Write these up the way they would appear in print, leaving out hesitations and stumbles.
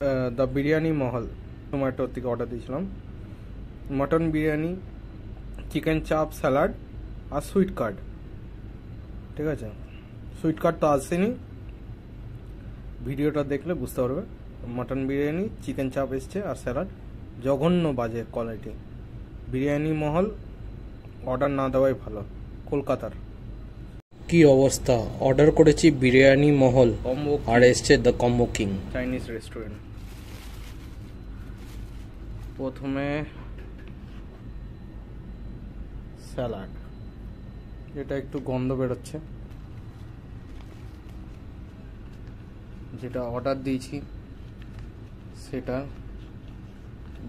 The biryani মহল জোম্যাটোর থেকে order দিয়েছিলাম। Mutton biryani, chicken চাপ, স্যালাড আর সুইট কার্ড। ঠিক আছে, সুইট কার্ড তো আসেনি, ভিডিওটা দেখলে বুঝতে পারবে। মটন বিরিয়ানি, চিকেন চাপ এসছে আর স্যালাড। জঘন্য বাজে কোয়ালিটি। বিরিয়ানি মহল অর্ডার না দেওয়াই ভালো। কলকাতার কি অবস্থা, অর্ডার করেছি বিরিয়ানি মহল আর এসছে the combo king Chinese restaurant. প্রথমে স্যালাড, এটা একটু গন্ধ বেরোচ্ছে। যেটা অর্ডার দিয়েছি সেটা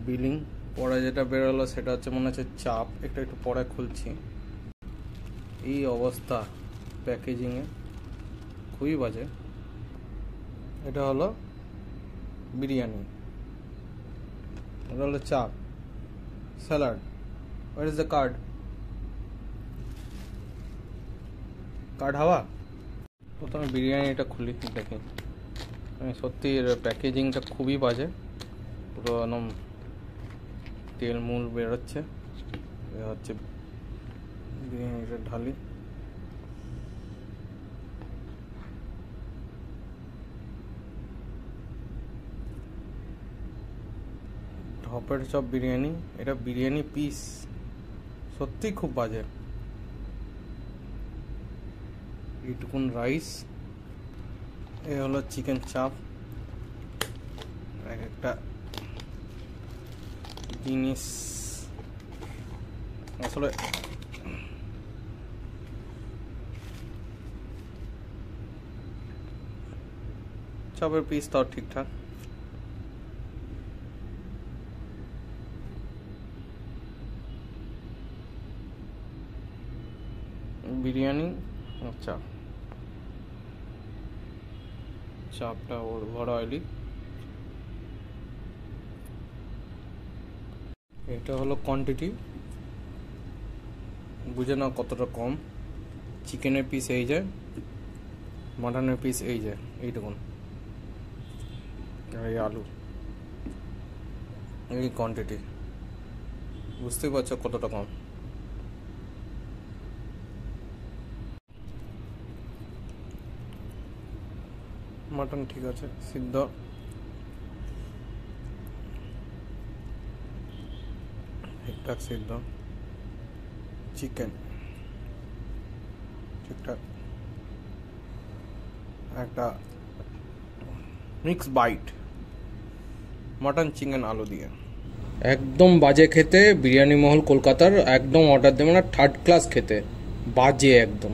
বিলিং, পরে যেটা বেরোলো সেটা হচ্ছে মনে হচ্ছে চাপ। একটু পরে খুলছি। এই অবস্থা প্যাকেজিংয়ে, খুবই বাজে। এটা হলো বিরিয়ানি, এটা হলো চাপ, salad. What is the card? Card হাওয়া। প্রথমে বিরিয়ানিটা খুলি, দেখি। সত্যি প্যাকেজিংটা খুবই বাজে, পুরো একদম তেল মূল বেরোচ্ছে। এ হচ্ছে বিরিয়ানিটা ঢালি। ঢপের চপ বিরিয়ানি, এটা বিরিয়ানি পিস সত্যি খুব বাজে। এইটুকুন রাইস, এ হলো চিকেন চাপ। এক একটা জিনিস আসলে চাপের পিস তাও ঠিকঠাক। বিরিয়ানি, আচ্ছা চাপটা ওভার অয়েলি। এটা হলো কোয়ান্টিটি, বুঝে নাও কতটা কম। চিকেনের পিস এই যায়, মাটনের পিস এই যায়, এইটুকুন। এই আলু, এই কোয়ান্টিটি, বুঝতেই পারছো কতটা কম। মাটন ঠিক আছে, সিদ্ধ। ঠিকঠাক সিদ্ধ। চিকেন ঠিকঠাক, একটা মিক্স বাইট মাটন চিকেন আলু দিয়ে। একদম বাজে খেতে বিরিয়ানি মহল কলকাতার। একদম অর্ডার দেবে না, থার্ড ক্লাস খেতে, বাজে একদম।